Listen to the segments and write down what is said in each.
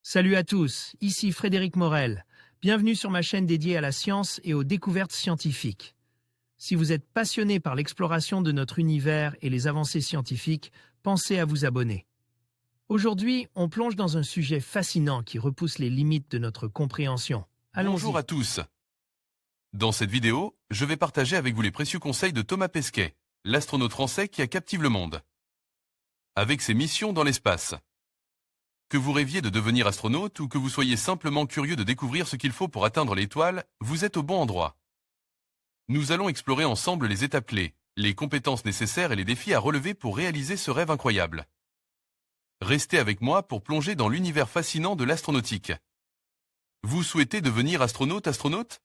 Salut à tous, ici Frédéric Morel. Bienvenue sur ma chaîne dédiée à la science et aux découvertes scientifiques. Si vous êtes passionné par l'exploration de notre univers et les avancées scientifiques, pensez à vous abonner. Aujourd'hui, on plonge dans un sujet fascinant qui repousse les limites de notre compréhension. Bonjour Allons-y. à tous. Dans cette vidéo, je vais partager avec vous les précieux conseils de Thomas Pesquet, l'astronaute français qui a captivé le monde. Avec ses missions dans l'espace. Que vous rêviez de devenir astronaute ou que vous soyez simplement curieux de découvrir ce qu'il faut pour atteindre l'étoile, vous êtes au bon endroit. Nous allons explorer ensemble les étapes clés, les compétences nécessaires et les défis à relever pour réaliser ce rêve incroyable. Restez avec moi pour plonger dans l'univers fascinant de l'astronautique. Vous souhaitez devenir astronaute?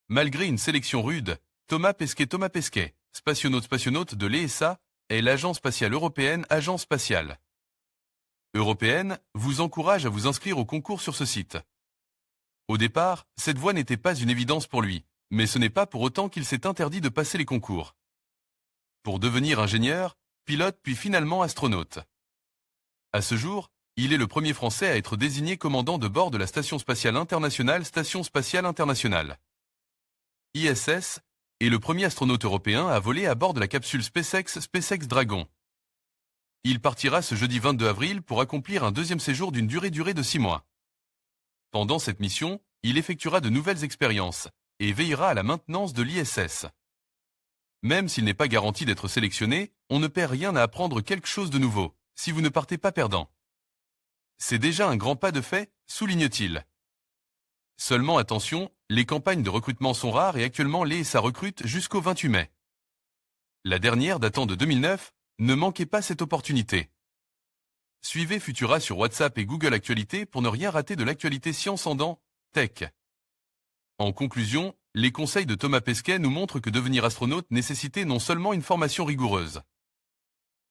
Malgré une sélection rude, Thomas Pesquet, spationaute de l'ESA, est l'Agence spatiale européenne, agence spatiale européenne, vous encourage à vous inscrire au concours sur ce site. Au départ, cette voie n'était pas une évidence pour lui, mais ce n'est pas pour autant qu'il s'est interdit de passer les concours. Pour devenir ingénieur, pilote puis finalement astronaute. À ce jour, il est le premier Français à être désigné commandant de bord de la Station spatiale internationale, ISS, et le premier astronaute européen à voler à bord de la capsule SpaceX Dragon. Il partira ce jeudi 22 avril pour accomplir un deuxième séjour d'une durée de 6 mois. Pendant cette mission, il effectuera de nouvelles expériences et veillera à la maintenance de l'ISS. Même s'il n'est pas garanti d'être sélectionné, on ne perd rien à apprendre quelque chose de nouveau, si vous ne partez pas perdant. C'est déjà un grand pas de fait, souligne-t-il. Seulement attention, les campagnes de recrutement sont rares et actuellement l'ESA recrute jusqu'au 28 mai. La dernière datant de 2009, ne manquez pas cette opportunité. Suivez Futura sur WhatsApp et Google Actualité pour ne rien rater de l'actualité science en dents, tech. En conclusion, les conseils de Thomas Pesquet nous montrent que devenir astronaute nécessitait non seulement une formation rigoureuse,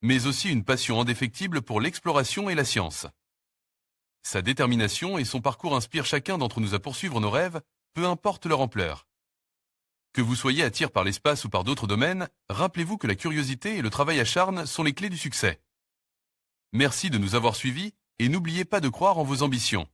mais aussi une passion indéfectible pour l'exploration et la science. Sa détermination et son parcours inspirent chacun d'entre nous à poursuivre nos rêves, peu importe leur ampleur. Que vous soyez attiré par l'espace ou par d'autres domaines, rappelez-vous que la curiosité et le travail acharné sont les clés du succès. Merci de nous avoir suivis et n'oubliez pas de croire en vos ambitions.